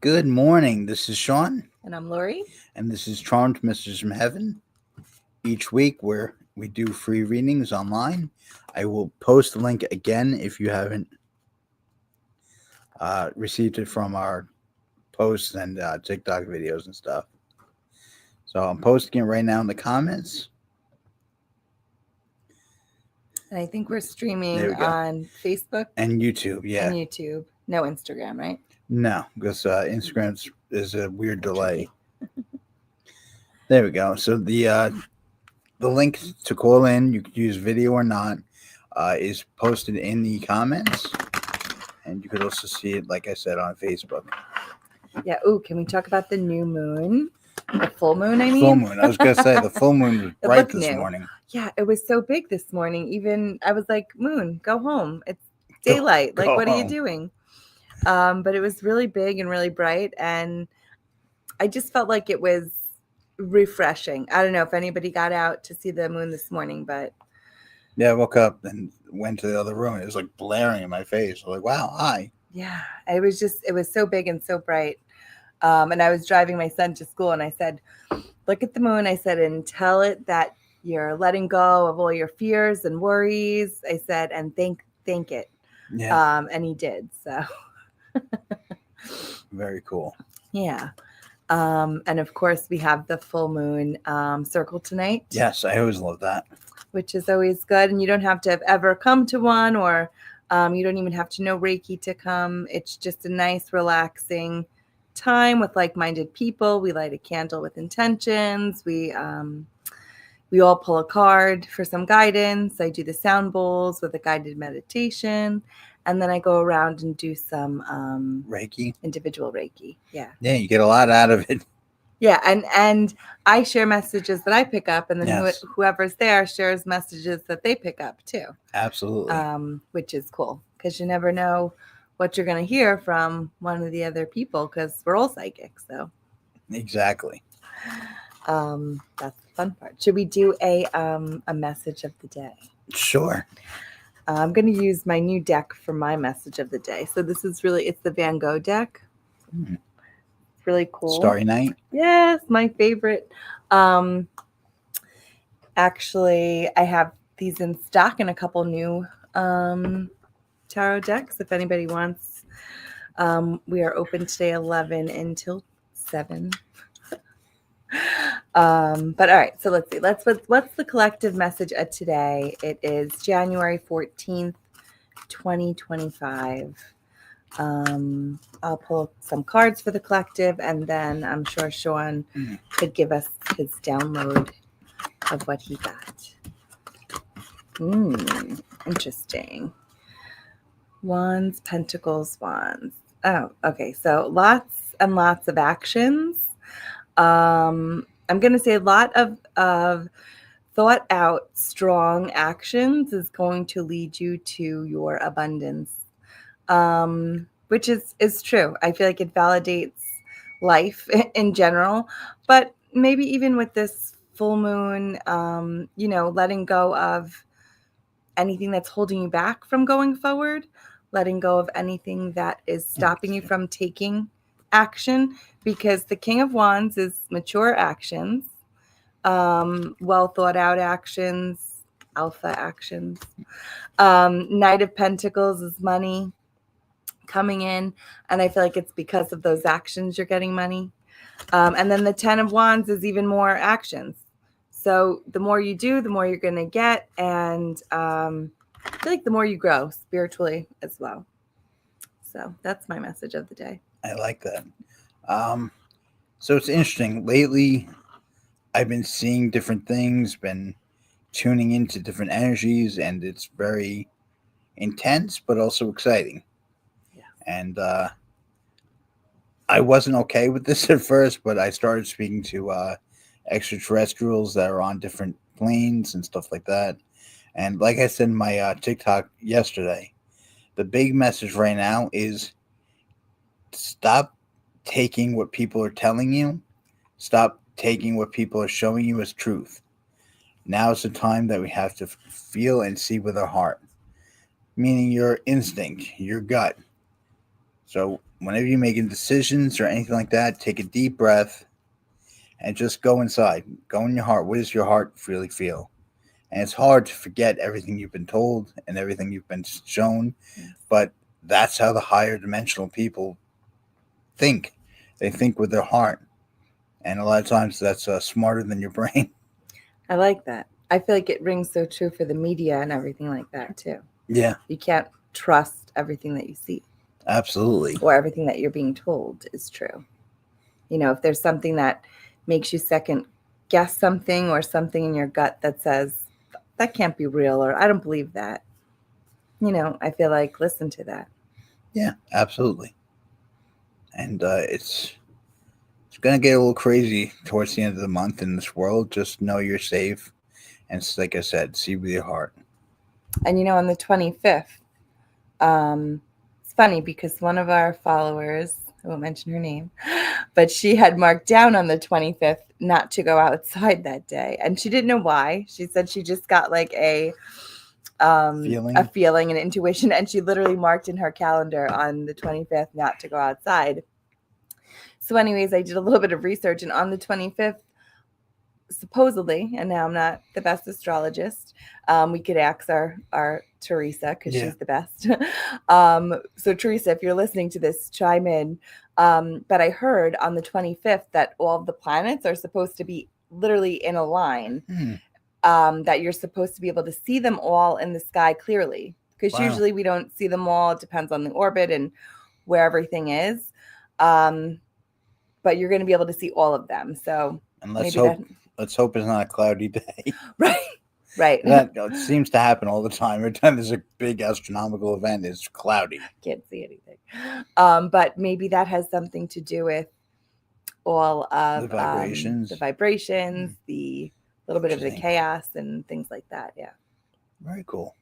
Good morning. This is Shaun, And I'm Lori. and this is Charmed Messages from Heaven. Each week, where we do free readings online, I will post the link again if you haven't received it from our posts and TikTok videos and stuff. So I'm posting it right now in the comments. And I think we're There streaming we go. on Facebook And YouTube, yeah. and YouTube. No Instagram, right? No, because Instagram is a weird delay. There we go. So the link to call in, you could use video or not, is posted in the comments. And you could also see it, like I said, on Facebook. Yeah. Ooh, can we talk about the new moon? The full moon, I mean? Full moon. I was going to say the full moon was bright this morning. Yeah, it was so big this morning. Even I was like, moon, go home. It's daylight. Go what home. Are you doing? But it was really big and really bright. And I just felt like it was refreshing. I don't know if anybody got out to see the moon this morning, but yeah, I woke up and went to the other room. It was like blaring in my face. I was like, wow, hi. Yeah, it was so big and so bright. And I was driving my son to school and I said, look at the moon. I said, and tell it that you're letting go of all your fears and worries. I said, and thank it. Yeah. And he did. So very cool. Yeah. And of course we have the full moon circle tonight. Yes, I always love that. Which is always good. And you don't have to have ever come to one, or you don't even have to know Reiki to come. It's just a nice, relaxing time with like-minded people. We light a candle with intentions. We all pull a card for some guidance. I do the sound bowls with a guided meditation. And then I go around and do some Reiki. Individual Reiki. Yeah. Yeah, you get a lot out of it. Yeah, and I share messages that I pick up, and then Yes. whoever's there shares messages that they pick up too. Absolutely. Which is cool, because you never know what you're going to hear from one of the other people, because we're all psychic. So exactly. That's the fun part. Should we do a message of the day? Sure. I'm going to use my new deck for my message of the day. So this is it's the Van Gogh deck. Mm. Really cool. Starry Night. Yes, my favorite. Actually, I have these in stock and a couple new tarot decks. If anybody wants, we are open today 11 until 7. But all right, so let's see. What's the collective message of today? It is January 14th, 2025. I'll pull some cards for the collective, and then I'm sure Shaun could give us his download of what he got. Interesting. Wands, Pentacles, Wands. Oh, okay. So lots and lots of actions. I'm going to say a lot of thought out, strong actions is going to lead you to your abundance. Which is true. I feel like it validates life in general, but maybe even with this full moon, letting go of anything that's holding you back from going forward, letting go of anything that is stopping you from taking action, because the King of Wands is mature actions, well thought out actions, alpha actions. Knight of Pentacles is money coming in, and I feel like it's because of those actions you're getting money. And then the 10 of Wands is even more actions. So the more you do, the more you're going to get, and I feel like the more you grow spiritually as well. So that's my message of the day. I like that. So it's interesting. Lately, I've been seeing different things, been tuning into different energies, and it's very intense, but also exciting. And I wasn't okay with this at first, but I started speaking to extraterrestrials that are on different planes and stuff like that. And like I said in my TikTok yesterday, the big message right now is stop taking what people are telling you. Stop taking what people are showing you as truth. Now is the time that we have to feel and see with our heart, meaning your instinct, your gut. So whenever you're making decisions or anything like that, take a deep breath and just go inside. Go in your heart. What does your heart really feel? And it's hard to forget everything you've been told and everything you've been shown, Yes. but that's how the higher dimensional people think. They think with their heart, and a lot of times that's smarter than your brain. I like that. I feel like it rings so true for the media and everything like that too. Yeah, You can't trust everything that you see absolutely. or everything that you're being told is true. If there's something that makes you second guess something or something in your gut that says that can't be real or I don't believe that, I feel like listen to that. Yeah, absolutely. And it's gonna get a little crazy towards the end of the month in this world. Just know you're safe, and like I said, see with your heart. And on the 25th, it's funny because one of our followers, I won't mention her name, but she had marked down on the 25th not to go outside that day. And she didn't know why. She said she just got like a Feeling. feeling, an intuition, and she literally marked in her calendar on the 25th not to go outside. So anyways, I did a little bit of research, and on the 25th, supposedly, and now I'm not the best astrologist, we could ask our Teresa because Yeah. she's the best. So Teresa, if you're listening to this, chime in. But I heard on the 25th that all of the planets are supposed to be literally in a line, that you're supposed to be able to see them all in the sky clearly, because Wow. usually we don't see them all. It depends on the orbit and where everything is. But you're going to be able to see all of them. So And maybe that. let's hope it's not a cloudy day. Right. That it seems to happen all the time. Every time there's a big astronomical event, it's cloudy. Can't see anything. But maybe that has something to do with all of The vibrations. the little bit of the Interesting. chaos and things like that. Yeah. Very cool.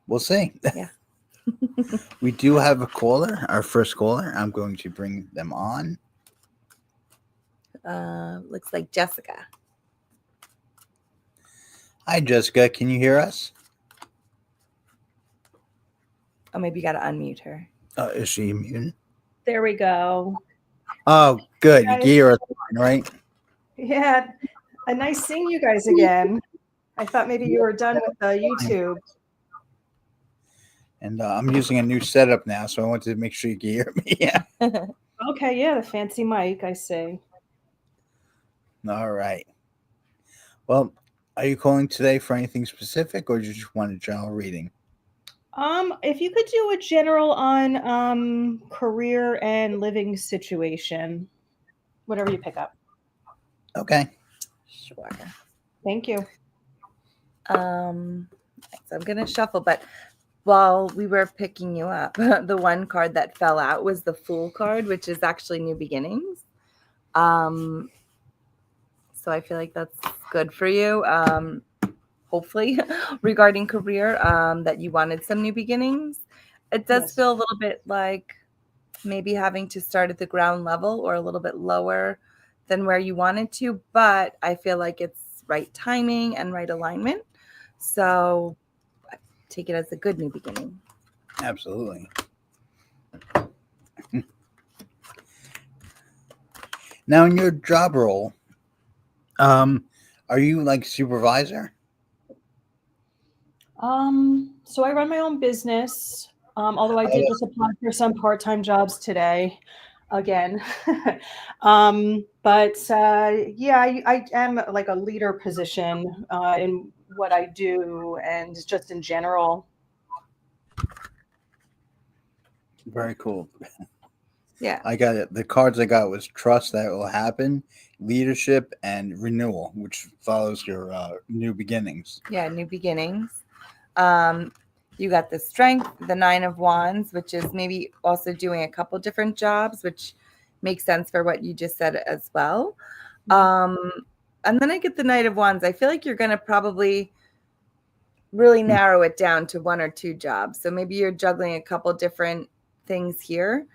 We'll see. Yeah. We do have a caller, our first caller. I'm going to bring them on. Looks like Jessica. Hi, Jessica. Can you hear us? Oh, maybe you got to unmute her. Is she immune? There we go. Oh, good. You Guys. can hear us fine, right? Yeah, a nice seeing you guys again. I thought maybe you were done with YouTube. And I'm using a new setup now, so I wanted to make sure you can hear me. Yeah. Okay, yeah, the fancy mic, I see. All right. Well, are you calling today for anything specific, or do you just want a general reading? If you could do a general on career and living situation, whatever you pick up. Okay. Sure. Thank you. So I'm gonna shuffle, but while we were picking you up, the one card that fell out was the Fool card, which is actually new beginnings. So I feel like that's good for you. Hopefully, regarding career, that you wanted some new beginnings. It does Yes. feel a little bit like maybe having to start at the ground level or a little bit lower than where you wanted to, but I feel like it's right timing and right alignment. So I take it as a good new beginning. Absolutely. Now, in your job role, are you like supervisor? So I run my own business, although I did just apply for some part-time jobs today again. But yeah, I am like a leader position in what I do and just in general. Very cool. Yeah. I got it. The cards I got was trust that will happen, leadership, and renewal, which follows your new beginnings. Yeah, new beginnings. You got the strength, the 9 of wands, which is maybe also doing a couple different jobs, which makes sense for what you just said as well. And then I get the Knight of Wands. I feel like you're going to probably really narrow it down to 1 or 2 jobs. So maybe you're juggling a couple different things here.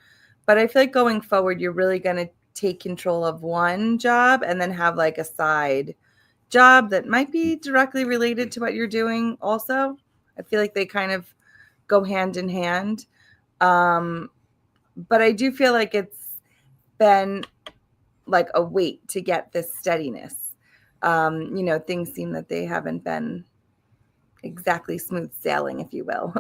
But I feel like going forward, you're really going to take control of one job and then have like a side job that might be directly related to what you're doing also. I feel like they kind of go hand in hand. but I do feel like it's been like a wait to get this steadiness. Things seem that they haven't been exactly smooth sailing, if you will,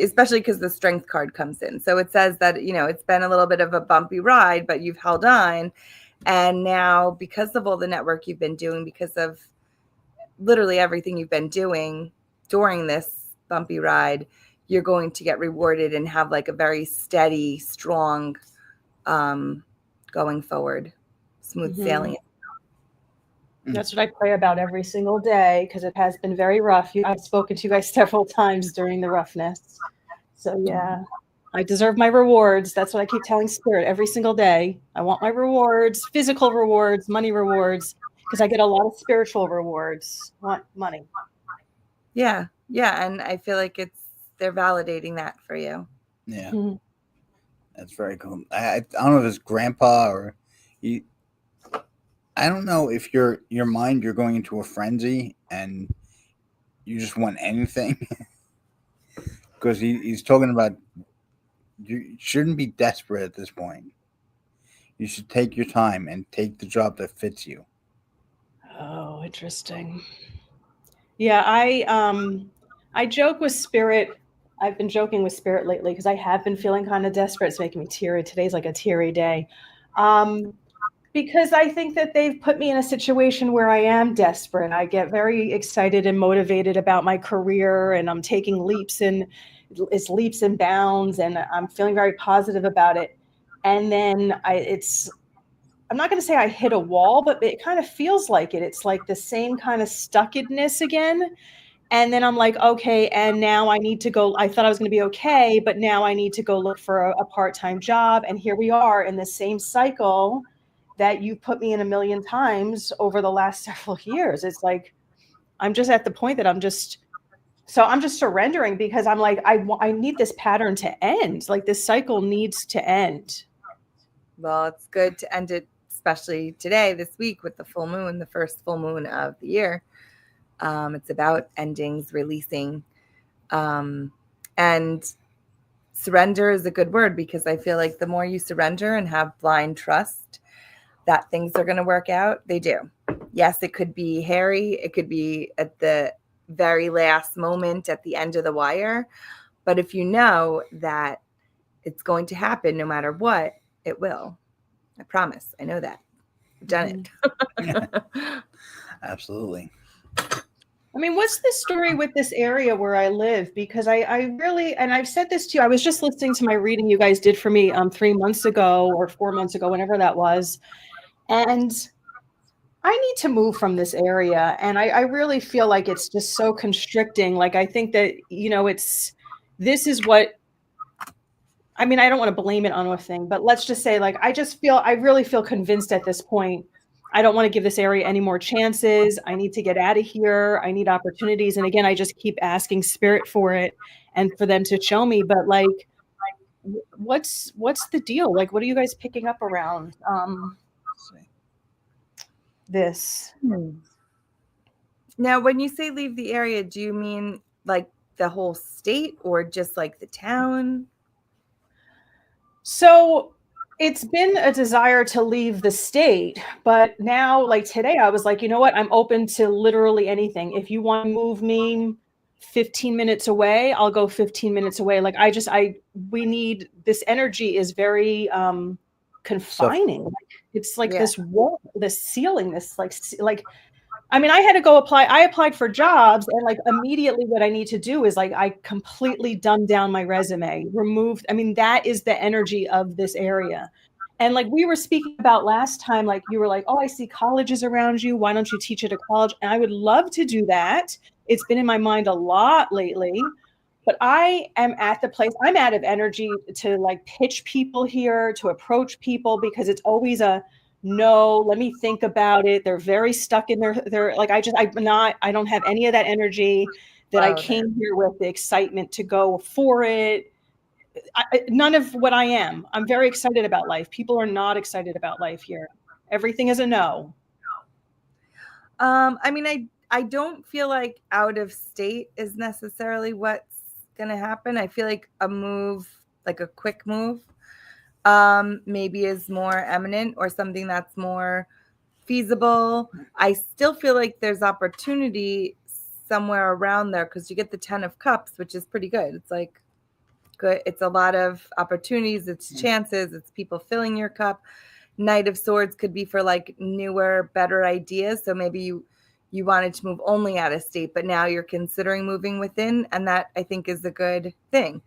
especially because the strength card comes in. So it says that, it's been a little bit of a bumpy ride, but you've held on. And now, because of all the network you've been doing, because of literally everything you've been doing during this bumpy ride, you're going to get rewarded and have like a very steady, strong, going forward, smooth sailing. That's what I pray about every single day, because it has been very rough. I've spoken to you guys several times during the roughness. So yeah, I deserve my rewards. That's what I keep telling Spirit every single day. I want my rewards, physical rewards, money rewards, because I get a lot of spiritual rewards. I want money. Yeah. And I feel like they're validating that for you. Yeah. That's very cool. I don't know if it's grandpa or you. I don't know if your mind, you're going into a frenzy and you just want anything. Because he's talking about you shouldn't be desperate at this point. You should take your time and take the job that fits you. Oh, interesting. Yeah, I joke with Spirit. I've been joking with Spirit lately because I have been feeling kind of desperate. It's making me teary. Today's like a teary day. Because I think that they've put me in a situation where I am desperate. I get very excited and motivated about my career, and I'm taking leaps and bounds, and I'm feeling very positive about it. And then I'm not going to say I hit a wall, but it kind of feels like it. It's like the same kind of stuckedness again. And then I'm like, okay, and now I need to go. I thought I was going to be okay, but now I need to go look for a part-time job. And here we are in the same cycle that you put me in a million times over the last several years. It's like, I'm just at the point that I'm just surrendering, because I'm like, I need this pattern to end. Like, this cycle needs to end. Well, it's good to end it, especially today, this week, with the full moon, the first full moon of the year. It's about endings, releasing, and surrender is a good word, because I feel like the more you surrender and have blind trust that things are going to work out, they do. Yes, it could be hairy. It could be at the very last moment, at the end of the wire. But if you know that it's going to happen no matter what, it will. I promise. I know that. I've done it. Absolutely. I mean, what's the story with this area where I live? Because I really, and I've said this to you, I was just listening to my reading you guys did for me 3 months ago or 4 months ago, whenever that was. And I need to move from this area. And I really feel like it's just so constricting. Like, I think that, this is what, I mean, I don't want to blame it on a thing, but let's just say, like, I really feel convinced at this point. I don't want to give this area any more chances. I need to get out of here. I need opportunities. And again, I just keep asking Spirit for it and for them to show me. But like, what's the deal? Like, what are you guys picking up around this? Now, when you say leave the area, do you mean like the whole state or just like the town? So it's been a desire to leave the state, but now, like today, I was like, you know what? I'm open to literally anything. If you want to move me 15 minutes away, I'll go 15 minutes away. Like, we need, this energy is very confining. Like, it's like this wall, this ceiling, this like, I mean, I had to go apply. I applied for jobs, and like immediately what I need to do is like, I completely dumbed down my resume, removed. I mean, that is the energy of this area. And like we were speaking about last time, like you were like, oh, I see colleges around you. Why don't you teach at a college? And I would love to do that. It's been in my mind a lot lately, but I am at the place, I'm out of energy to like pitch people here, to approach people, because it's always a, no, let me think about it. They're very stuck in their like, I don't have any of that energy that I came here with, the excitement to go for it. None of what I am. I'm very excited about life. People are not excited about life here. Everything is a no. I mean, I don't feel like out of state is necessarily what's going to happen. I feel like a move, like a quick move, maybe is more eminent or something that's more feasible. I still feel like there's opportunity somewhere around there because you get the 10 of cups, which is pretty good. It's like good. It's a lot of opportunities. It's chances. It's people filling your cup. Knight of Swords could be for like newer, better ideas. So maybe you wanted to move only out of state, but now you're considering moving within, and that I think is a good thing.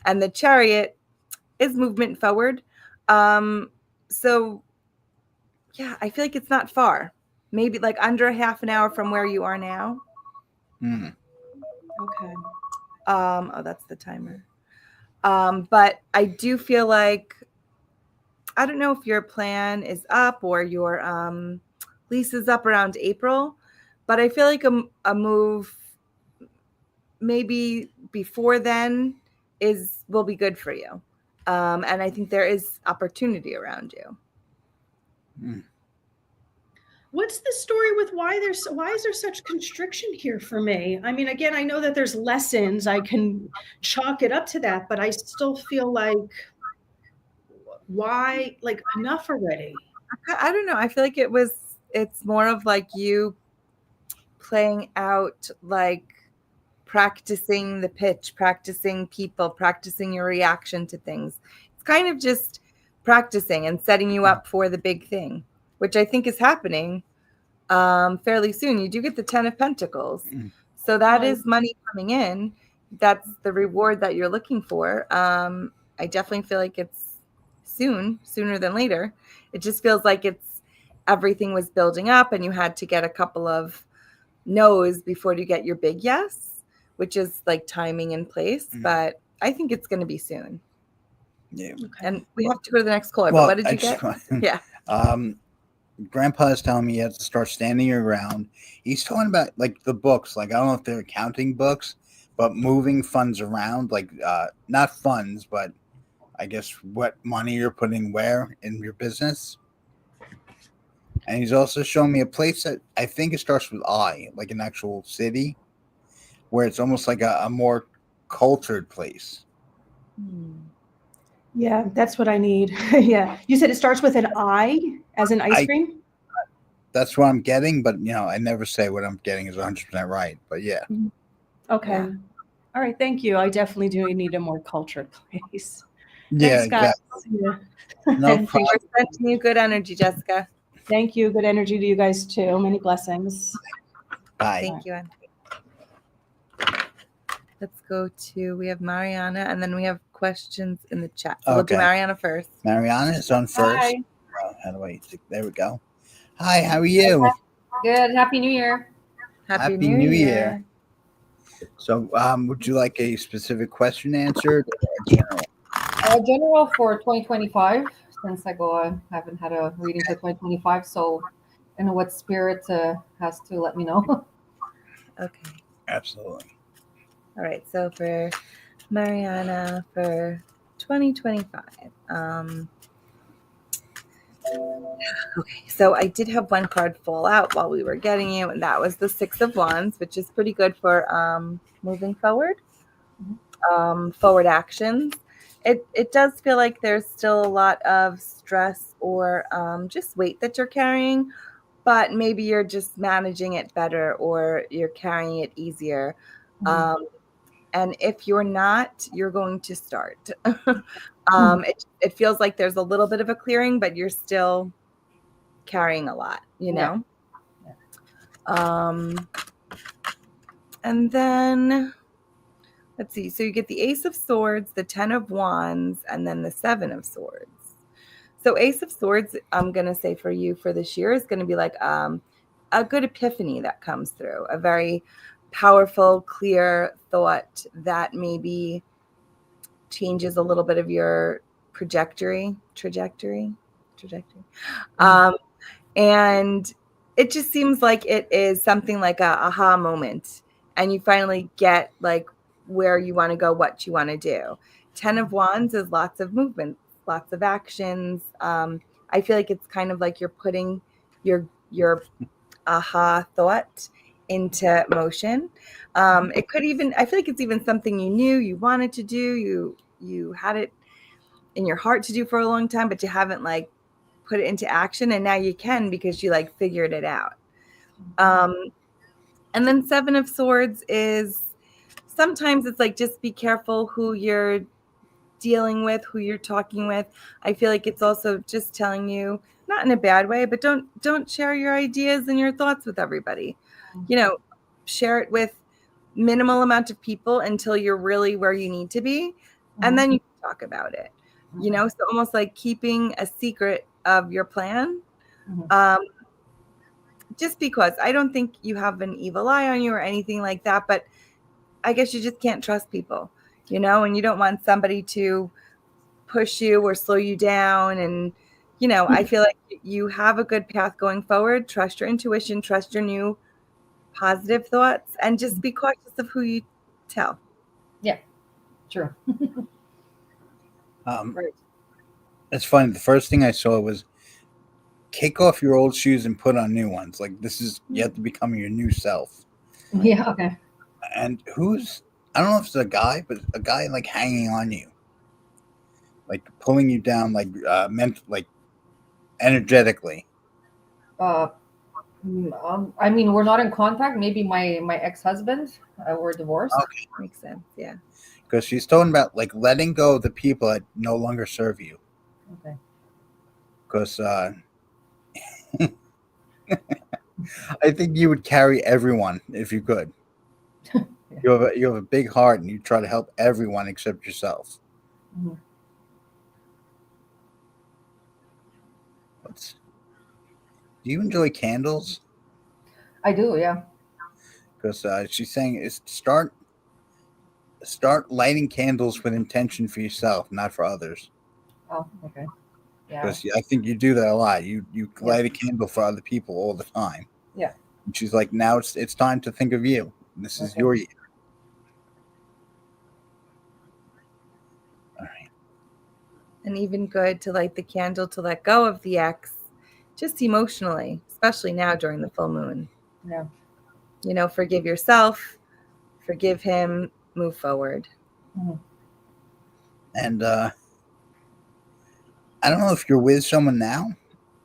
And the Chariot is movement forward. So yeah, I feel like it's not far. Maybe like under a half an hour from where you are now. Mm. Okay. Oh, that's the timer. But I do feel like I don't know if your plan is up or your lease is up around April, but I feel like a move maybe before then will be good for you. And I think there is opportunity around you. Mm. What's the story with why is there such constriction here for me? I mean, again, I know that there's lessons. I can chalk it up to that, but I still feel like why like enough already. I don't know. I feel like it's more of like you playing out like practicing the pitch, practicing people, practicing your reaction to things. It's kind of just practicing and setting you up for the big thing, which I think is happening fairly soon. You do get the 10 of Pentacles. So that is money coming in. That's the reward that you're looking for. I definitely feel like it's sooner than later. It just feels like everything was building up and you had to get a couple of no's before you get your big yes, which is like timing in place. But I think it's going to be soon. Yeah. Okay. And we have to go to the next caller. Well, but what did you get? Yeah. Grandpa is telling me he has to start standing your ground. He's talking about like the books, like I don't know if they're accounting books, but moving funds around, like not funds, but I guess what money you're putting where in your business. And he's also showing me a place that I think it starts with I, like an actual city, where it's almost like a more cultured place. Yeah, that's what I need. Yeah. You said it starts with an I, as in ice cream? That's what I'm getting, but I never say what I'm getting is 100% right. But yeah. Okay. Yeah. All right. Thank you. I definitely do need a more cultured place. Yeah, thanks, guys. exactly. Yeah. No problem. We're sending you good energy, Jessica. Thank you. Good energy to you guys too. Many blessings. Bye. Thank you. Let's go to, we have Mariana, and then we have questions in the chat. So we'll do Mariana first. Mariana is on first. Hi. How do I? There we go. Hi, how are you? Good. Happy New Year. Happy New Year. So, would you like a specific question answered or general? General for 2025, since I haven't had a reading for 2025, so I know what spirit has to let me know. Okay. Absolutely. All right. So for Mariana for 2025. Okay, so I did have one card fall out while we were getting you, and that was the Six of Wands, which is pretty good for moving forward, forward actions. It does feel like there's still a lot of stress or just weight that you're carrying, but maybe you're just managing it better or you're carrying it easier. And if you're not, you're going to start. It feels like there's a little bit of a clearing, but you're still carrying a lot, Yeah. And then let's see. So you get the Ace of Swords, the 10 of Wands, and then the 7 of Swords. So Ace of Swords, I'm going to say for you for this year is going to be like a good epiphany that comes through, a very powerful, clear thought that maybe changes a little bit of your trajectory. And it just seems like it is something like a aha moment, and you finally get like where you want to go, what you want to do. 10 of Wands is lots of movement, lots of actions. I feel like it's kind of like you're putting your aha thought into motion. It could even, I feel like it's even something you knew you wanted to do. You had it in your heart to do for a long time, but you haven't like put it into action, and now you can because you like figured it out. And then Seven of Swords is sometimes it's like just be careful who you're dealing with, who you're talking with. I feel like it's also just telling you, not in a bad way, but don't share your ideas and your thoughts with everybody. You know, share it with minimal amount of people until you're really where you need to be, and then you can talk about it. You know, so almost like keeping a secret of your plan. Um, just because I don't think you have an evil eye on you or anything like that, but I guess you just can't trust people, you know, and you don't want somebody to push you or slow you down. And, you know, I feel like you have a good path going forward. Trust your intuition, trust your new positive thoughts, and just be cautious of who you tell. Yeah, true. Right. It's funny. The first thing I saw was kick off your old shoes and put on new ones. Like this is you have to become your new self. Yeah. Okay. And who's I don't know if it's a guy, but a guy like hanging on you, like pulling you down, like like energetically. Uh, I mean, we're not in contact. Maybe my ex-husband. We're divorced. Okay, Makes sense. Yeah. because she's talking about like letting go of the people that no longer serve you. Okay. Because I think you would carry everyone if you could. Yeah. You have a big heart and you try to help everyone except yourself. Mhm. But do you enjoy candles? I do. Yeah. Because she's saying is start lighting candles with intention for yourself, not for others. Oh. Okay. Yeah. Because I think you do that a lot. You Yeah. light a candle for other people all the time. Yeah. And she's like, now it's time to think of you. This is Okay. your year. All right. And even good to light the candle to let go of the ex, just emotionally, especially now during the full moon. Yeah. You know, forgive yourself, forgive him, move forward. Mhm. And I don't know if you're with someone now.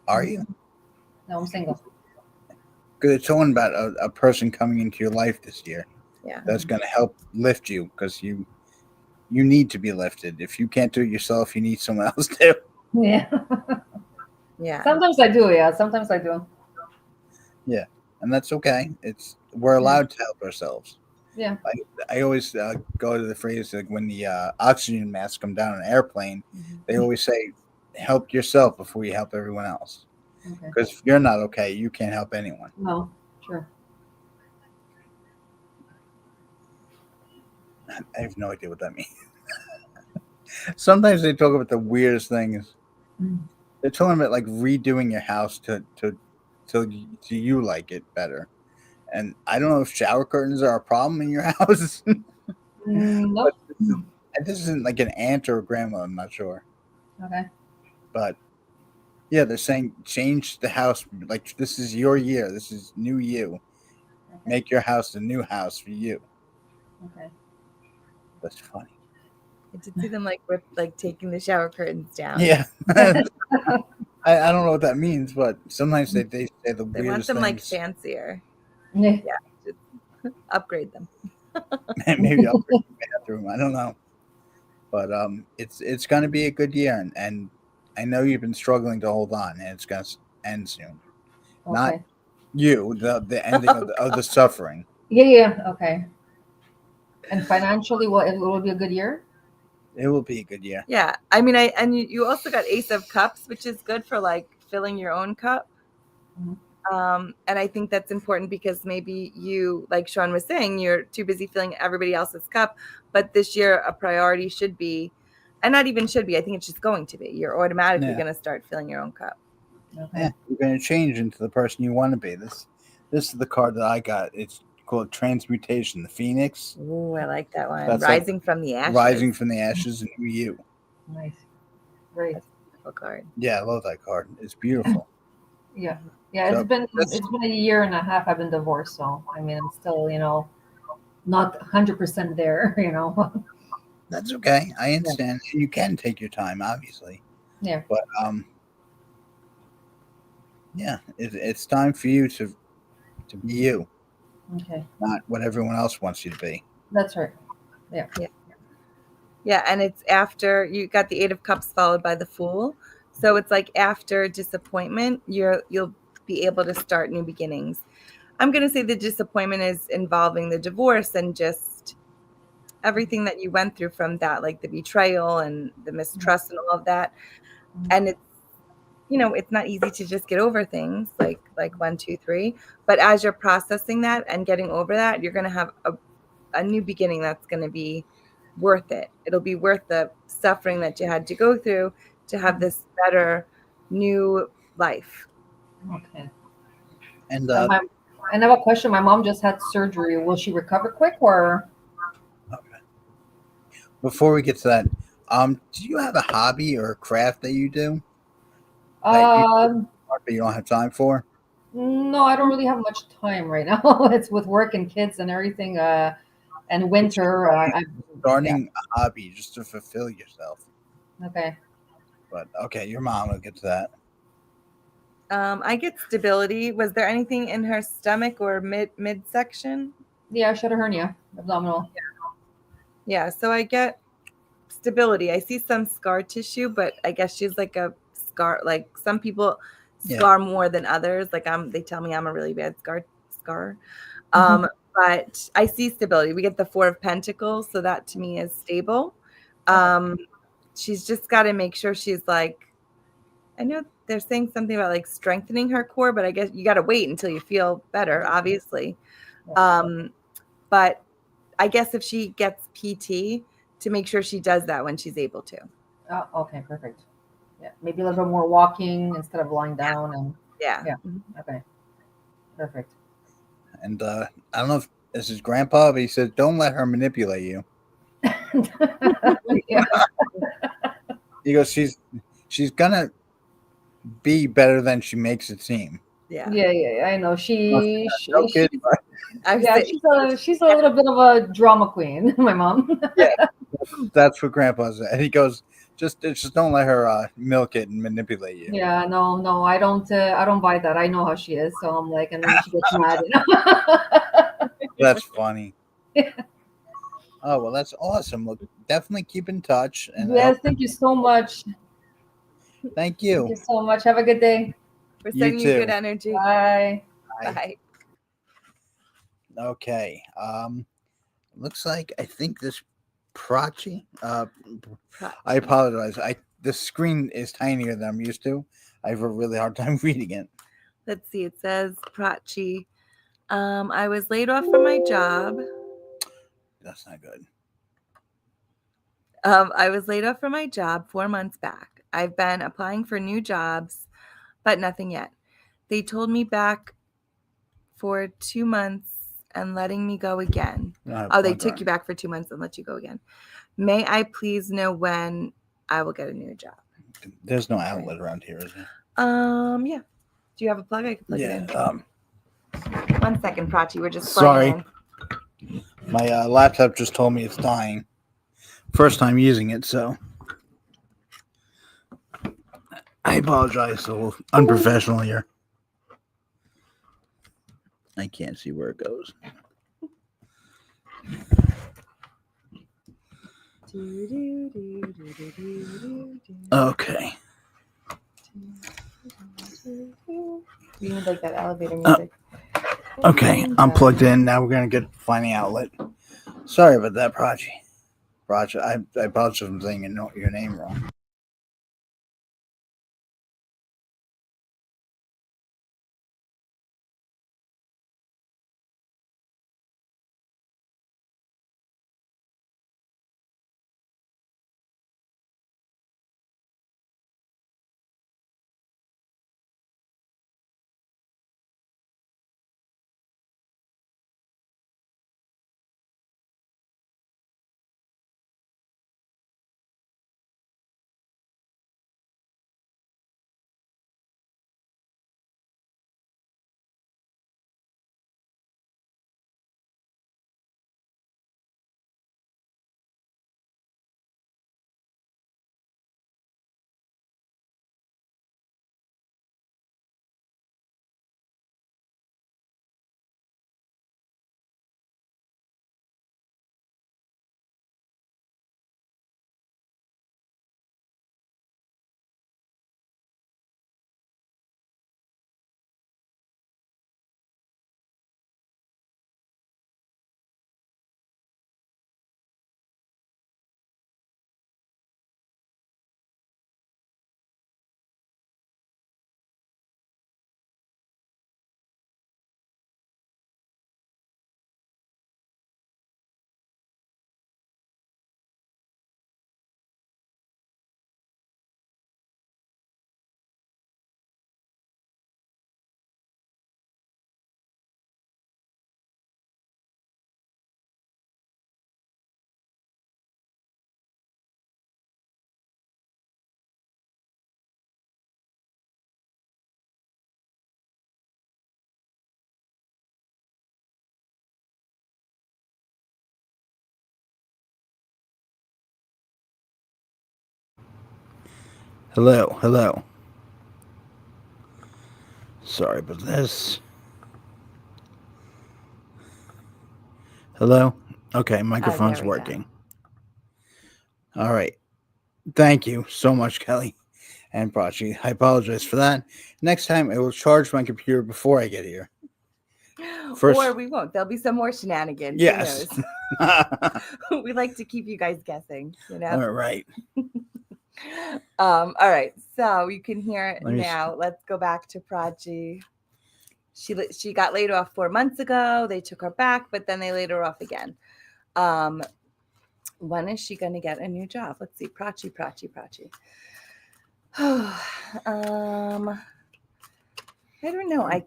Are you? No, I'm single. Because it's talking about a person coming into your life this year Yeah. that's going to help lift you because you need to be lifted. If you can't do it yourself, you need someone else to. Yeah. Yeah. Sometimes I do. Yeah. Sometimes I do. Yeah, and that's okay. We're Yeah. allowed to help ourselves. Yeah. I always go to the phrase like when the oxygen masks come down on an airplane, they always say, "Help yourself before you help everyone else." Okay. Because if you're not okay, you can't help anyone. No. Sure. I have no idea what that means. Sometimes they talk about the weirdest things. Mm. They're talking about like redoing your house to you like it better. And I don't know if shower curtains are a problem in your house, but Nope. this isn't like an aunt or a grandma. I'm not sure, Okay. but yeah, they're saying change the house. Like this is your year. This is new you. Okay. Make your house a new house for you. Okay. That's funny. I did see them like taking the shower curtains down. Yeah. I don't know what that means, but sometimes they say the They want weirdest them like things. fancier. Yeah. Yeah. Just upgrade them. Maybe I'll bring the bathroom. I don't know. But it's going to be a good year, and I know you've been struggling to hold on, and it's going to end soon. Not Okay. you, the ending Oh, of the suffering. Yeah. Yeah. Okay. And financially, it will be a good year. It will be a good year. Yeah. I mean, you also got Ace of Cups, which is good for like filling your own cup. Mhm. And I think that's important because maybe you, like Shaun was saying, you're too busy filling everybody else's cup. But this year, a priority should be, and not even should be, I think it's just going to be. You're automatically Yeah. going to start filling your own cup. Okay. Yeah, you're going to change into the person you want to be. This is the card that I got. It's called Transmutation, the Phoenix. Ooh, I like that one. That's like Rising from the ashes. rising from the ashes, and who you. Nice. Great. That's a beautiful card. Yeah, I love that card. It's beautiful. Yeah. Yeah. So It's been a year and a half. I've been divorced, so I mean, I'm still not 100% there. That's okay. I Yeah. understand. You can take your time, obviously, Yeah. but yeah, it's time for you to be you, Okay. not what everyone else wants you to be. That's right. Yeah. Yeah. Yeah, and it's after you got the 8 of cups followed by the fool. So it's like after disappointment, you'll be able to start new beginnings. I'm going to say the disappointment is involving the divorce and just everything that you went through from that, like the betrayal and the mistrust and all of that. And it's, it's not easy to just get over things like one, two, three. But as you're processing that and getting over that, you're going to have a new beginning that's going to be worth it. It'll be worth the suffering that you had to go through to have this better new life. Okay. And And my and I have a question. My mom just had surgery. Will she recover quick or? okay. Before we get to that, do you have a hobby or a craft that you do that Um, you don't have time for? no, I don't really have much time right now. It's with work and kids and everything. And winter. Yeah. Starting a hobby just to fulfill yourself. Okay. But okay, your mom will get to that. I get stability. Was there anything in her stomach or midsection? Yeah, she had a hernia, abdominal. Yeah, so I get stability. I see some scar tissue, but I guess she's like a scar. Like some people Yeah. scar more than others. Like they tell me I'm a really bad scar. Mhm. But I see stability. We get the 4 of Pentacles, so that to me is stable. Okay. Um, she's just got to make sure she's like, I know they're saying something about like strengthening her core, but I guess you got to wait until you feel better, obviously. Yeah. Um, but I guess if she gets PT, to make sure she does that when she's able to. Oh, okay, perfect. Yeah, maybe a little bit more walking instead of lying down and Yeah. yeah. Okay, perfect. And I don't know if this is grandpa, but he said, don't let her manipulate you. Yeah, He goes, she's gonna be better than she makes it seem. Yeah. yeah. I know. Not no She's kid, but I was yeah. She's a little bit of a drama queen. My mom. yeah, that's what grandpa said. He goes, just don't let her milk it and manipulate you. Yeah, no, no, I don't buy that. I know how she is, so I'm like, and then she gets mad, you know. That's funny. Oh well, that's awesome. Look, definitely keep in touch, and I hope. Yes, thank you so much. Thank Thank you. you so much. Have a good day. We're You sending you good too. energy. Bye. Bye. Bye. Okay. Looks like I think this Prachi. I apologize. The screen is tinier than I'm used to. I have a really hard time reading it. Let's see. It says Prachi. I was laid off from my job. That's not good. I was laid off from my job 4 months back. I've been applying for new jobs, but nothing yet. They told me back for 2 months and letting me go again. Oh, they took you back for 2 months and let you go again. May I please know when I will get a new job? There's no outlet around here, is there? Yeah. Do you have a plug? I can plug it in. 1 second, Prachi. We're just plugging in. My laptop just told me it's dying. First time using it, so I apologize. A little unprofessional here. I can't see where it goes. Okay. You need like that elevator music. Okay, I'm plugged in. Now we're gonna get finding outlet. Sorry about that, Prachi. Prachi, I apologize for saying your name wrong. Hello. Sorry about this. Hello? Okay, microphone's There we go. working. All right. Thank you so much, Kelly and Prachi. I apologize for that. Next time, I will charge my computer before I get here. First, Or we won't. There'll be some more shenanigans. yes. Who knows? We like to keep you guys guessing, you know? All right. All right. So you can hear it Let me now. Let's go back to Prachi. She got laid off 4 months ago. They took her back, but then they laid her off again. When is she going to get a new job? Let's see. Prachi. I don't know. I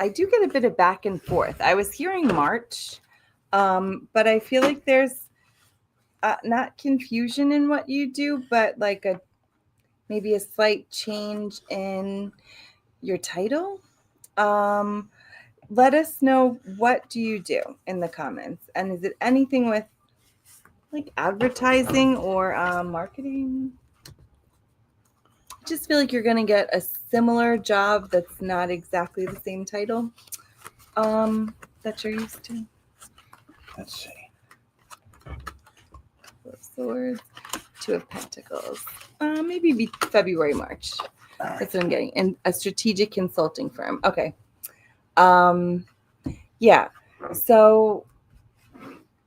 do get a bit of back and forth. I was hearing March, but I feel like there's not confusion in what you do, but like maybe a slight change in your title. Let us know, what do you do in the comments, and is it anything with like advertising or marketing? I just feel like you're going to get a similar job that's not exactly the same title that you're used to. Let's see. Four of Swords, Two of Pentacles. Maybe be February, March. That's what I'm getting. And a strategic consulting firm. Okay. Yeah. So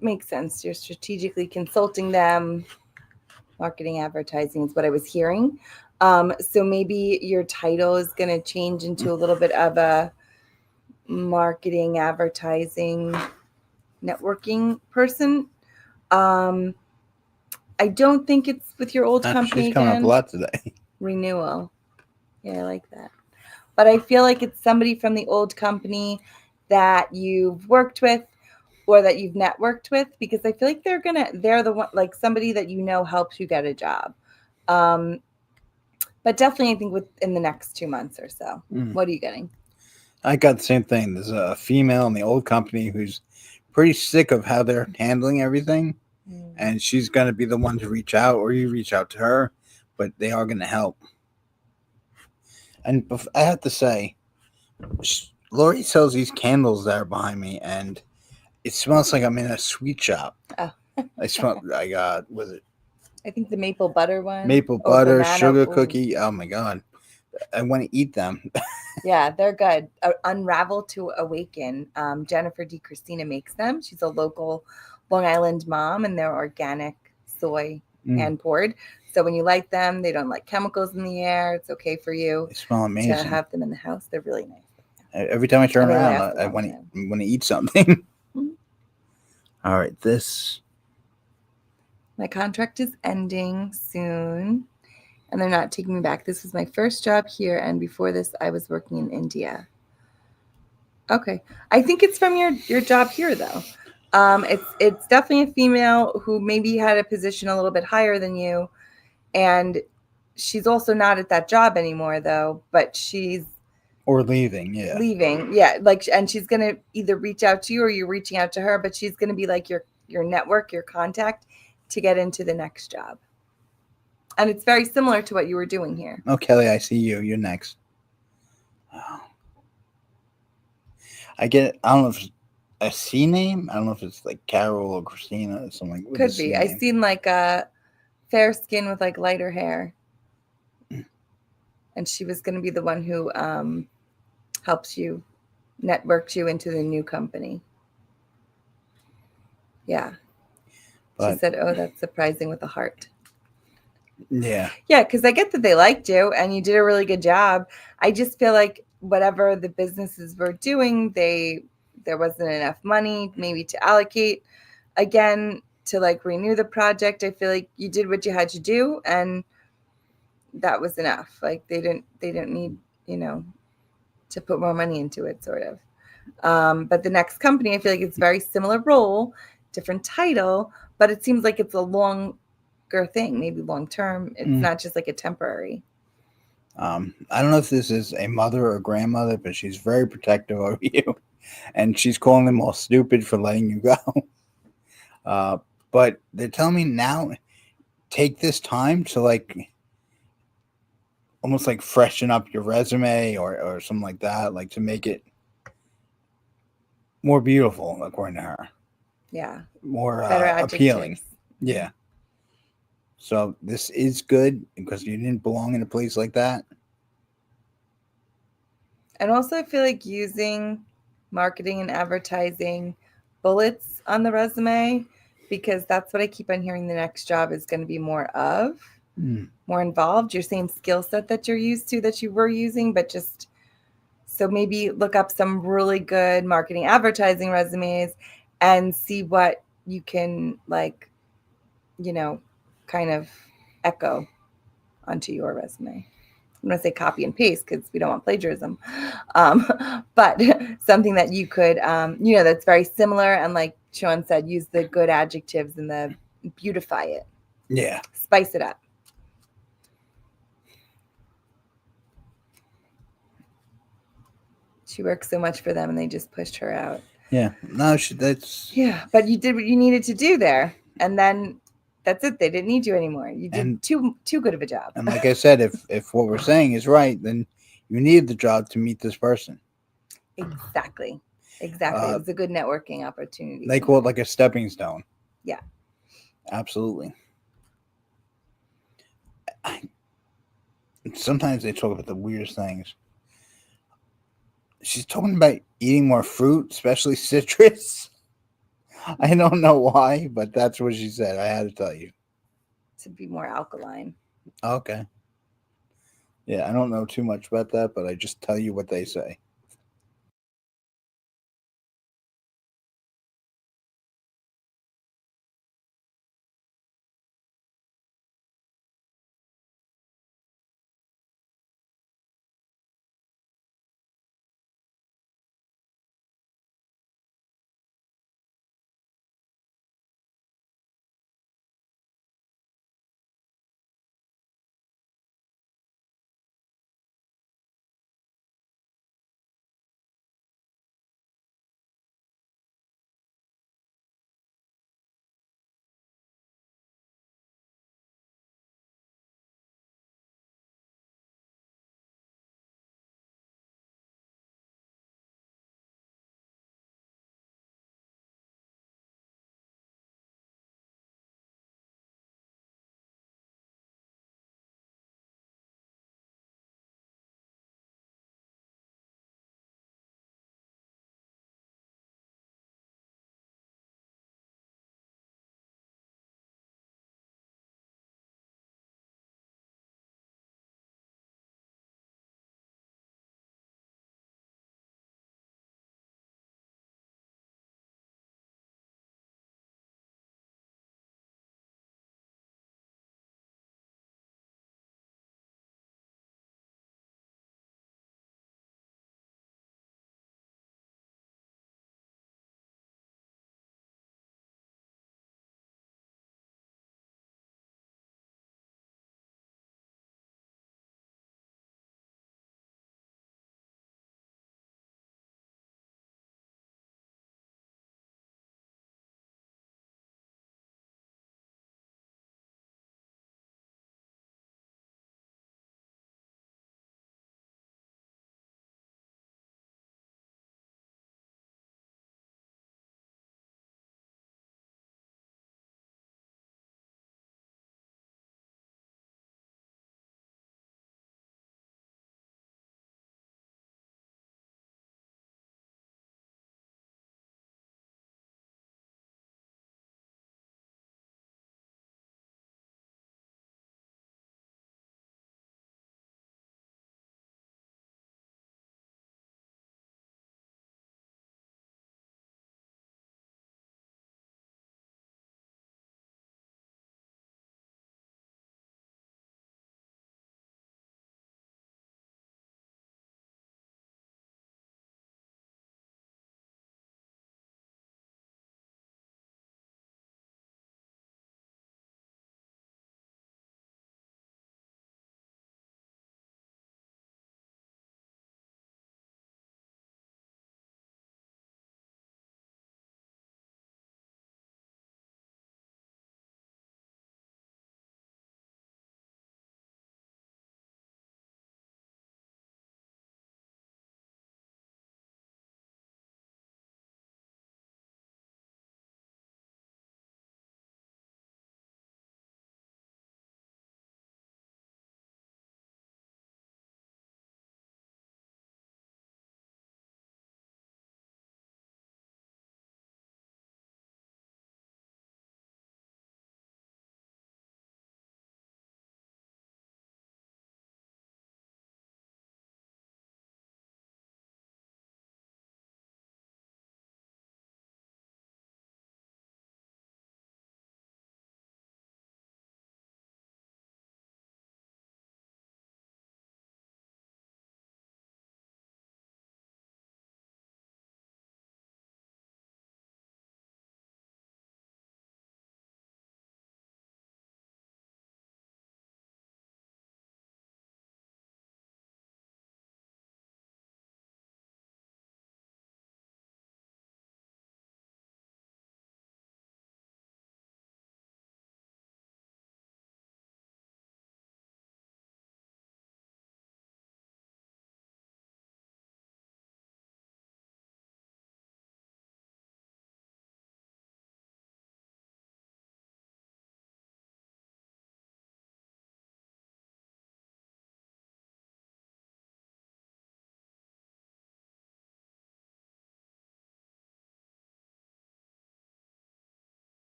makes sense. You're strategically consulting them. Marketing, advertising is what I was hearing. So maybe your title is going to change into a little bit of a marketing, advertising, networking person. I don't think it's with your old company. She's coming again. up a lot today. Renewal. Yeah, I like that. But I feel like it's somebody from the old company that you've worked with or that you've networked with, because I feel like they're the one, like somebody that you know helps you get a job. But definitely I think within the next 2 months or so. What are you getting? I got the same thing. There's a female in the old company who's pretty sick of how they're handling everything. And she's going to be the one to reach out, or you reach out to her, but they are going to help. And I have to say, Lori sells these candles that are behind me, and it smells like I'm in a sweet shop. Oh. I got, was it? I think the maple butter one. Maple butter, sugar cookie. Oh my God. I want to eat them. Yeah, they're good. Unravel to Awaken. Jennifer D. Christina makes them. She's a local Long Island mom, and they're organic soy hand poured. So when you light them, they don't let chemicals in the air. It's okay for you. They smell amazing. To have them in the house. They're really nice. Every time I turn around, I want to eat something. All right, my contract is ending soon, and they're not taking me back. This was my first job here, and before this, I was working in India. Okay, I think it's from your job here, though. It's definitely a female who maybe had a position a little bit higher than you, and she's also not at that job anymore, though. But she's leaving, yeah. Leaving, yeah. Like, and she's gonna either reach out to you or you're reaching out to her, but she's gonna be like your network, your contact to get into the next job. And it's very similar to what you were doing here. Oh, Kelly, I see you. You're next. Oh. I get it. I don't know if it's a C name. I don't know if it's like Carol or Christina or something. Could be. I seen like a fair skin with like lighter hair. And she was going to be the one who helps you, networks you into the new company. Yeah. She said, oh, that's surprising, with a heart. Yeah. Yeah, because I get that they liked you and you did a really good job. I just feel like whatever the businesses were doing, there wasn't enough money maybe to allocate again to like renew the project. I feel like you did what you had to do, and that was enough. Like they didn't need, to put more money into it, sort of. But the next company, I feel like it's very similar role, different title, but it seems like it's a longer thing, maybe long term. It's not just like a temporary. I don't know if this is a mother or grandmother, but she's very protective of you, and she's calling them all stupid for letting you go. But they're telling me now take this time to like almost like freshen up your resume or something like that, like to make it more beautiful, according to her, Yeah. more Better appealing. adjectives. Yeah. So this is good because you didn't belong in a place like that. And also, I feel like using marketing and advertising bullets on the resume, because that's what I keep on hearing the next job is going to be more of, more involved, your same skill set that you're used to, that you were using, but just so maybe look up some really good marketing advertising resumes and see what you can, like, you know, kind of echo onto your resume. I'm going to say copy and paste because we don't want plagiarism. But something that you could, that's very similar. And like Shaun said, use the good adjectives and the beautify it. Yeah. Spice it up. She worked so much for them and they just pushed her out. Yeah. No, that's. Yeah. But you did what you needed to do there. And then that's it. They didn't need you anymore. You did too good of a job. And like I said, if what we're saying is right, then you needed the job to meet this person. Exactly. It was a good networking opportunity. They call it like a stepping stone. Yeah. Absolutely. Sometimes they talk about the weirdest things. She's talking about eating more fruit, especially citrus. I don't know why, but that's what she said. I had to tell you. To be more alkaline. Okay. Yeah, I don't know too much about that, but I just tell you what they say.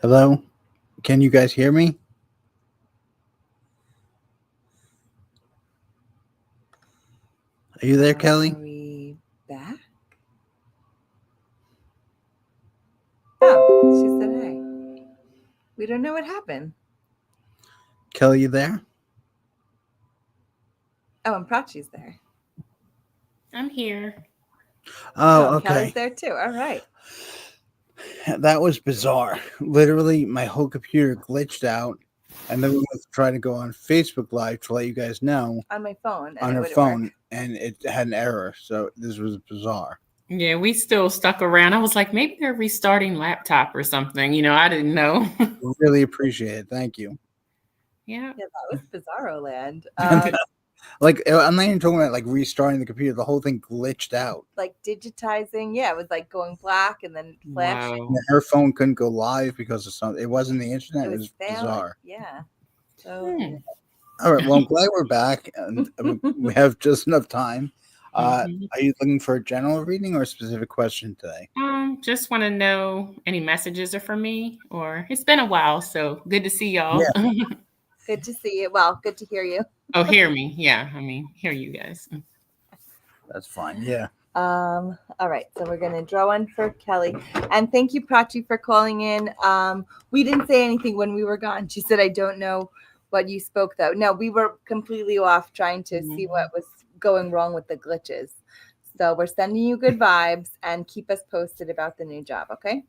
Hello? Can you guys hear me? Are you there, Kelly? Are we back? Oh, she said hey. We don't know what happened. Kelly, you there? Oh, and Prachi's there. I'm here. Oh, Kelly's okay. there too. All right. That was bizarre. Literally, my whole computer glitched out, and then we went to try to go on Facebook Live to let you guys know On my phone. on it her wouldn't phone, work. and it had an error. So this was bizarre. Yeah, we still stuck around. I was like, maybe they're restarting laptop or something. I didn't know. Really appreciate it. Thank you. Yeah. Yeah, that was Bizarro Land. Like, I'm not even talking about like restarting the computer. The whole thing glitched out. Like digitizing. Yeah, it was like going black and then flashing. Wow. Her phone couldn't go live because of something. It wasn't the internet. It was failing. bizarre. Yeah. So Hmm. All right. Well, I'm glad we're back, and we have just enough time. Mhm. Are you looking for a general reading or a specific question today? Just want to know any messages are for me, or it's been a while, so good to see y'all. good to see you. Well, good to hear you. Oh, hear me. Yeah, hear you guys. That's fine. Yeah. All right, so we're gonna draw one for Kelly, and thank you, Prachi, for calling in. We didn't say anything when we were gone. She said, "I don't know what you spoke though." No, we were completely off trying to see what was going wrong with the glitches. So we're sending you good vibes and keep us posted about the new job. Okay.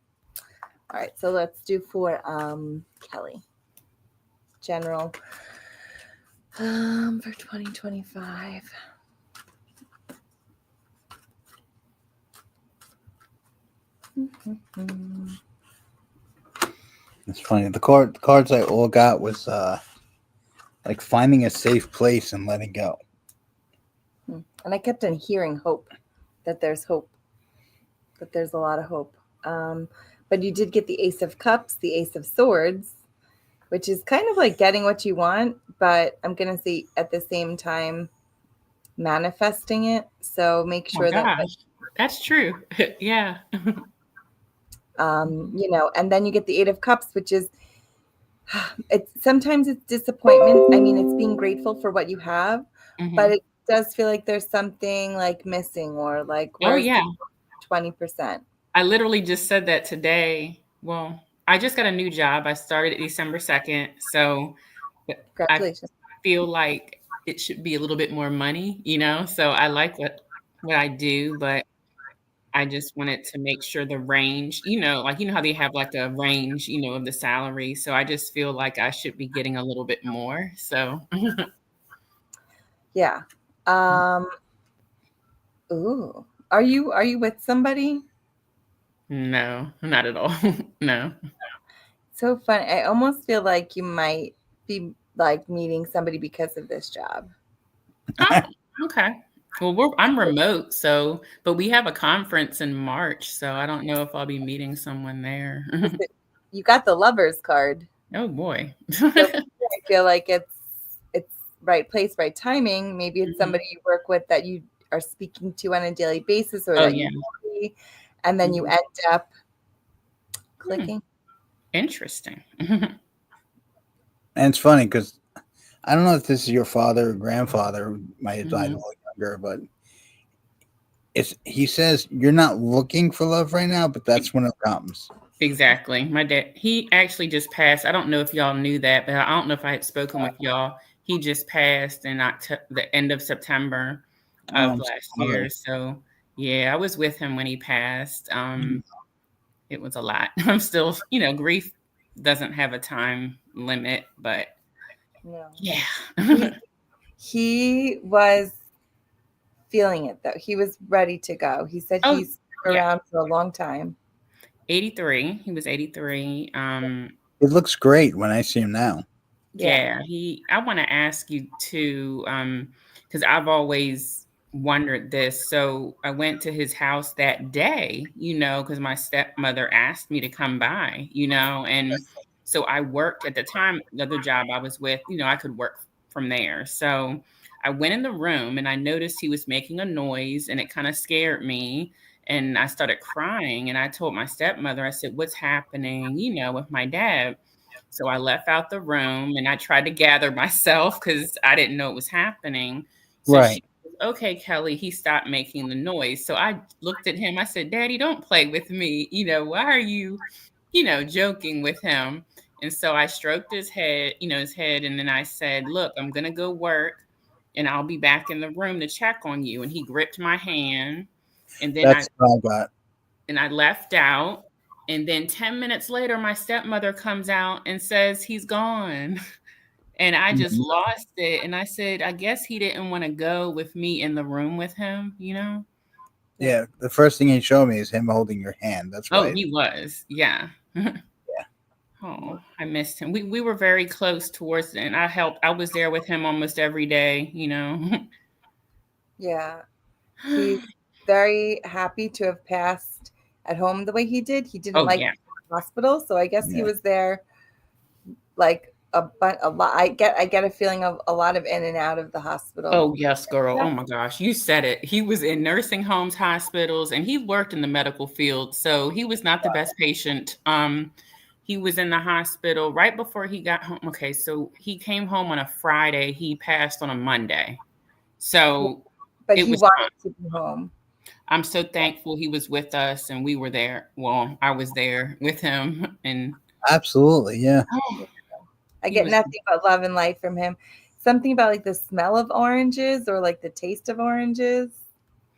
All right, so let's do for Kelly. General for 2025. It's funny. The cards I all got was like finding a safe place and letting go. And I kept on hearing hope, that there's hope, that there's a lot of hope. But you did get the Ace of Cups, the Ace of Swords, which is kind of like getting what you want, but I'm going to say at the same time manifesting it. So make sure that that's true. Yeah. and then you get the Eight of Cups, which is sometimes it's disappointment. I mean, it's being grateful for what you have, but it does feel like there's something like missing or like, where's the 20%? I literally just said that today. Well, I just got a new job. I started December 2nd. So Congratulations. I feel like it should be a little bit more money, so I like what I do, but I just wanted to make sure the range, like, how they have like a range, of the salary. So I just feel like I should be getting a little bit more. So yeah. Ooh. Are you with somebody? No, not at all. No. So fun. I almost feel like you might be like meeting somebody because of this job. Oh, okay. Well, I'm remote, but we have a conference in March, so I don't know if I'll be meeting someone there. You got the lover's card. Oh boy. So I feel like it's right place, right timing. Maybe it's somebody you work with that you are speaking to on a daily basis, or that you see, and then you end up clicking. Interesting. And it's funny because I don't know if this is your father or grandfather who might have died a little younger, but he says you're not looking for love right now, but that's when it comes. Exactly. My dad, he actually just passed. I don't know if y'all knew that, but I don't know if I had spoken with y'all. He just passed in the end of September of last year. So yeah, I was with him when he passed. It was a lot. I'm still, grief doesn't have a time limit, but yeah. He was feeling it though. He was ready to go. He said he's around for a long time. 83. He was 83. It looks great when I see him now. Yeah. I want to ask you too, because I've always wondered this. So I went to his house that day, because my stepmother asked me to come by, and so I worked at the time, the other job I was with, I could work from there. So I went in the room and I noticed he was making a noise and it kind of scared me. And I started crying, and I told my stepmother, I said, "What's happening, with my dad?" So I left out the room and I tried to gather myself because I didn't know it was happening. So she Right. said, "Okay, Kelly," he stopped making the noise. So I looked at him. I said, "Daddy, don't play with me. Why are you, joking with him?" And so I stroked his head. And then I said, "Look, I'm going to go work and I'll be back in the room to check on you." And he gripped my hand. And then That's what I got. I left out. And then 10 minutes later, my stepmother comes out and says he's gone. And I just Mhm. lost it. And I said, I guess he didn't want to go with me in the room with him, Yeah, the first thing he showed me is him holding your hand. That's Oh, right. he was. Yeah. Oh, I missed him. We were very close towards the end. I was there with him almost every day. Yeah. He's very happy to have passed at home the way he did. He didn't Oh, like yeah. the hospital, so I guess he Yeah. was there like a lot. I get a feeling of a lot of in and out of the hospital. Oh, yes, girl. Oh my gosh. You said it. He was in nursing homes, hospitals, and he worked in the medical field. So he was not the best patient. He was in the hospital right before he got home. Okay, so he came home on a Friday. He passed on a Monday. So But it he was wanted to be home. I'm so thankful he was with us and we were there. Well, I was there with him, and Absolutely. Yeah. I he get was nothing but love and light from him. Something about like the smell of oranges or like the taste of oranges.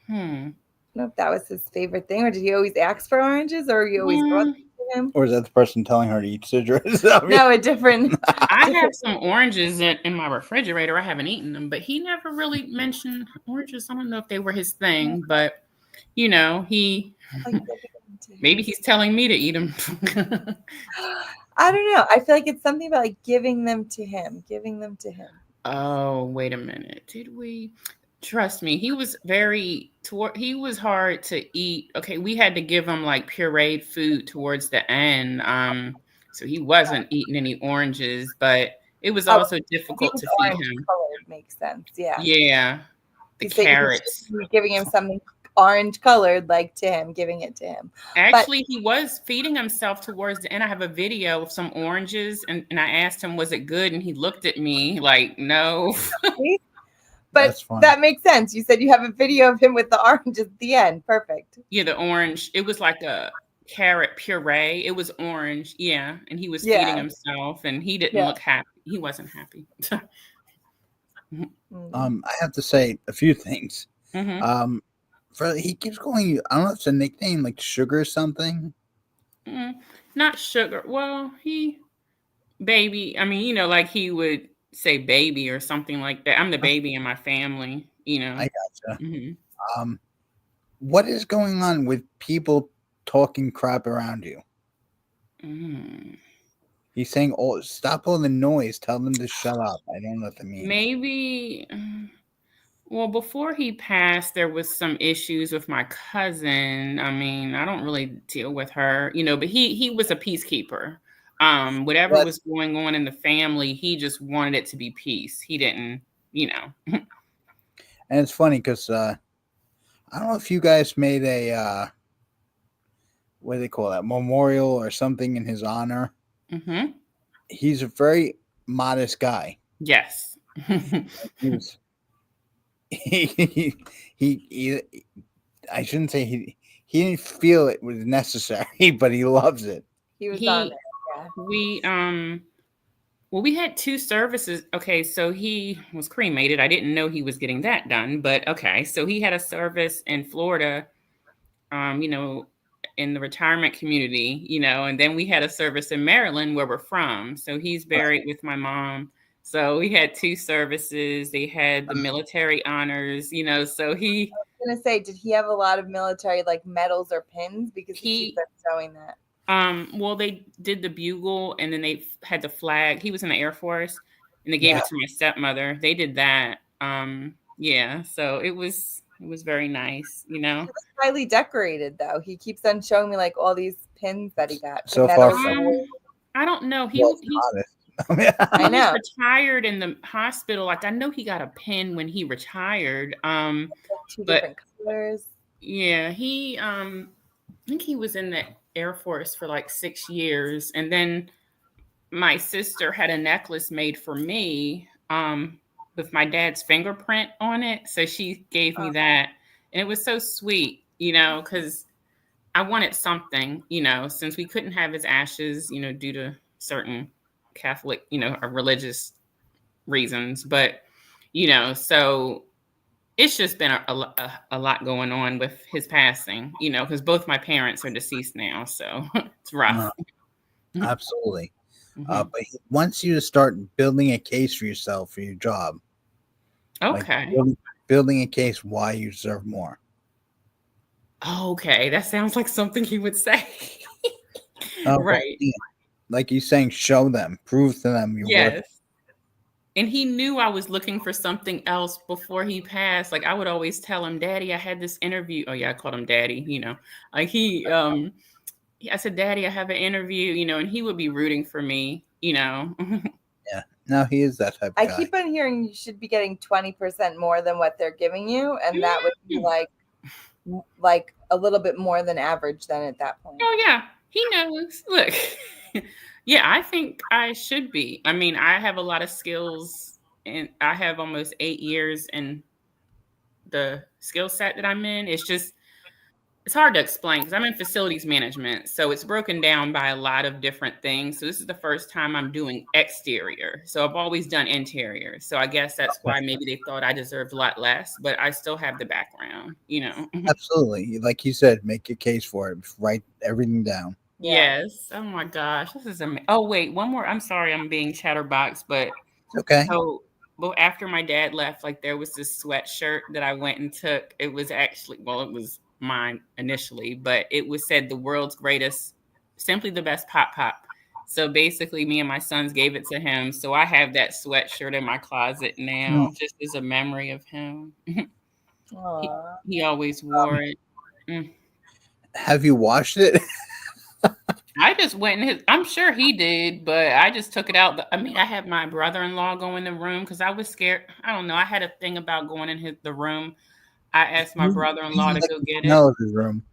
hmm. I don't know if that was his favorite thing, or did he always ask for oranges, or he always brought them to him? Or is that the person telling her to eat citrus? No, a different. I have some oranges in my refrigerator. I haven't eaten them, but he never really mentioned oranges. I don't know if they were his thing, but he Like giving them to him. maybe he's telling me to eat them. I don't know. I feel like it's something about like giving them to him, giving them to him. Oh, wait a minute. Did we? Trust me, he was he was hard to eat. Okay, we had to give him like pureed food towards the end. So he wasn't eating any oranges, but it was Oh, also he difficult was to feed orange him. colored. Makes sense. Yeah. Yeah, the You said you carrots. should be giving him something orange colored, like to him, giving it to him. But Actually, he was feeding himself towards the end. I have a video of some oranges, and I asked him, "Was it good?" And he looked at me like, "No." That's funny. that makes sense. You said you have a video of him with the oranges at the end. Perfect. Yeah, the orange. It was like a carrot puree. It was orange. Yeah, and he was feeding Yeah. himself, and he didn't Yeah. look happy. He wasn't happy. I have to say a few things. Hmm. He keeps calling you. I don't know if it's a nickname like Sugar or something. Not sugar. Well, baby. I mean, like he would say baby or something like that. I'm the baby in my family. I gotcha. Hmm. What is going on with people talking crap around you? Mm. He's saying, "Oh, stop all the noise. Tell them to shut up." I don't know what that means. Maybe. Well, before he passed, there was some issues with my cousin. I mean, I don't really deal with her, but he was a peacekeeper. Whatever But was going on in the family, he just wanted it to be peace. He didn't, and it's funny because I don't know if you guys made a what do they call that, memorial or something in his honor. Hmm. He's a very modest guy. Yes. He was he I shouldn't say he didn't feel it was necessary, but he loves it. He was on there. Yeah. Well, we had 2 services. Okay, so he was cremated. I didn't know he was getting that done, but okay. So he had a service in Florida, in the retirement community, and then we had a service in Maryland where we're from. So he's buried with my mom. So we had 2 services. They had the military honors, so he I was gonna say, did he have a lot of military like medals or pins? Because he keeps on showing that. Well, they did the bugle, and then they had the flag. He was in the Air Force, and they gave it to my stepmother. They did that. Yeah, so it was very nice, He was highly decorated, though. He keeps on showing me like all these pins that he got. So far I don't know. He I know. was retired in the hospital. Like I know he got a pin when he retired. 2 different colors. Yeah, I think he was in the Air Force for like 6 years, and then my sister had a necklace made for me with my dad's fingerprint on it. So she gave me that. And it was so sweet, because I wanted something, since we couldn't have his ashes, due to certain Catholic, or religious reasons. But, so it's just been a lot going on with his passing, because both my parents are deceased now. So it's rough. Absolutely. Mhm. But he wants you to start building a case for yourself for your job. Like Okay. building a case why you deserve more. Okay, that sounds like something he would say. Well, Right. yeah. Like you're saying, show them, prove to them you're worth it. Yes. And he knew I was looking for something else before he passed. Like I would always tell him, "Daddy, I had this interview." Oh yeah, I called him Daddy, Like I said, "Daddy, I have an interview," and he would be rooting for me. Yeah. No, he is that type of I guy. keep on hearing you should be getting 20% more than what they're giving you, and that would be like a little bit more than average then at that point. Oh yeah, he knows. Look. Yeah, I think I should be. I mean, I have a lot of skills and I have almost 8 years in the skill set that I'm in. It's hard to explain because I'm in facilities management. So it's broken down by a lot of different things. So this is the first time I'm doing exterior. So I've always done interior. So I guess that's why maybe they thought I deserved a lot less, but I still have the background, Absolutely. Like you said, make a case for it. Write everything down. Yeah. Yes. Oh my gosh. This is amazing. Oh, wait, one more. I'm sorry I'm being chatterbox, but Okay. so well, after my dad left, like there was this sweatshirt that I went and took. It was actually, well, it was mine initially, but it was said the world's greatest, simply the best pop pop. So basically, me and my sons gave it to him. So I have that sweatshirt in my closet now, just as a memory of him. he, Aw. he always wore it. Mm. Have you washed it? I just went in I'm sure he did, but I just took it out. I mean, I had my brother-in-law go in the room because I was scared. I don't know. I had a thing about going in the room. I asked my brother-in-law to go get it. No, his room.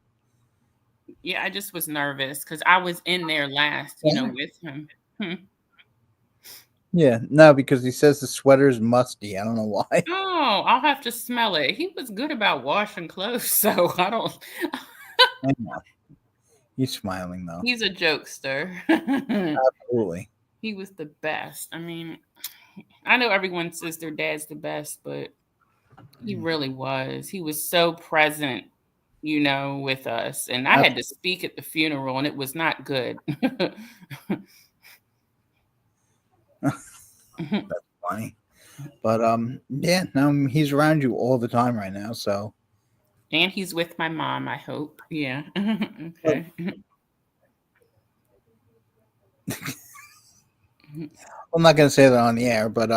Yeah, I just was nervous because I was in there last, with him. Yeah, no, because he says the sweater's musty. I don't know why. Oh, I'll have to smell it. He was good about washing clothes, so I don't. I know. He's smiling though. He's a jokester. Absolutely. He was the best. I mean, I know everyone says their dad's the best, but he really was. He was so present, with us. And I had to speak at the funeral, and it was not good. That's funny. But yeah, no, he's around you all the time right now, so. And he's with my mom, I hope. Yeah. Okay. I'm not gonna say that on the air, but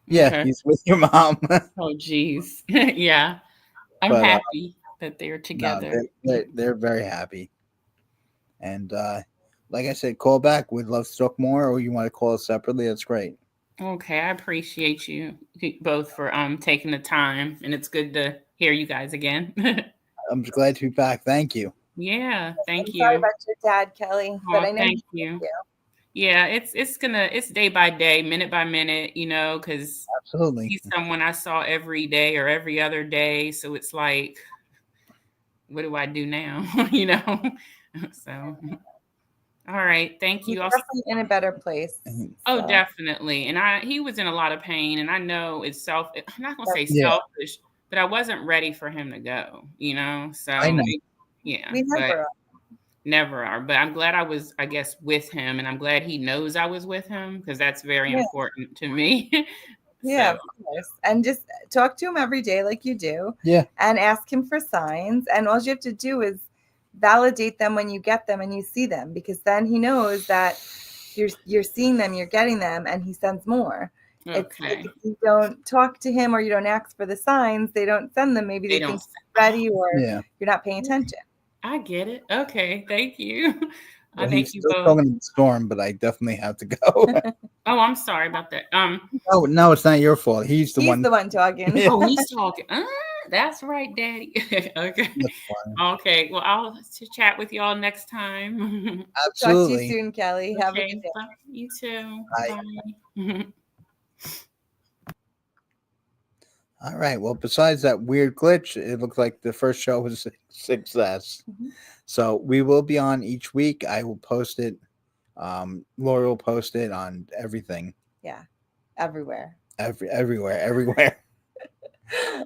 yeah, Okay. he's with your mom. Oh, geez. Yeah. I'm But, happy that they're no, together. they're very happy. And like I said, call back. We'd love to talk more, or you want to call us separately? That's great. Okay, I appreciate you both for taking the time, and it's good to hear you guys again. I'm glad to be back. Thank you. Yeah, thank I'm sorry you. about your dad, Kelly, but I know Thank you. Yeah, it's day by day, minute by minute, because Absolutely. he's someone I saw every day or every other day. So it's like, what do I do now? So all right, thank He's you. definitely in a better place. Oh, so. definitely. And he was in a lot of pain, and I know I'm not gonna say Yeah. selfish, but I wasn't ready for him to go, So I know. yeah, We but never are. never are. But I'm glad I was, I guess, with him, and I'm glad he knows I was with him because that's very important to me. Yeah, So, of course. And just talk to him every day like you do. Yeah. And ask him for signs. And all you have to do is validate them when you get them and you see them, because then he knows that you're seeing them, you're getting them, and he sends more. It's like okay. if you don't talk to him or you don't ask for the signs, they don't send them. Maybe they think you're ready or Yeah. you're not paying attention. I get it. Okay, thank you. I Well, thank he's you still both. talking to the storm, but I definitely have to go. Oh, I'm sorry about that. No, it's not your fault. He's the one talking. Yeah. Oh, he's talking. That's right, Daddy. Okay. That's fine. Okay. Well, I'll chat with y'all next time. Talk to you Absolutely. soon, Kelly. Have a Okay. good day. Bye. You too. Bye. Bye. All right. Well, besides that weird glitch, it looked like the first show was a success. Mhm. So we will be on each week. I will post it. Lori will post it on everything, Yeah, everywhere. everywhere.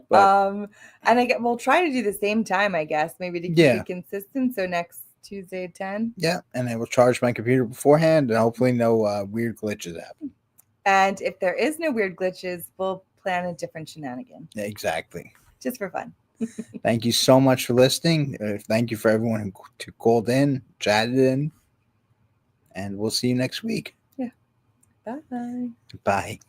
But And we'll try to do the same time, I guess, maybe to keep Yeah. it consistent. So next Tuesday at 10. yeah, and I will charge my computer beforehand, and hopefully no weird glitches happen. And if there is no weird glitches, we'll plan a different shenanigan Yeah, exactly. just for fun. Thank you so much for listening. Thank you for everyone who called in, chatted in, and we'll see you next week. Bye. Bye.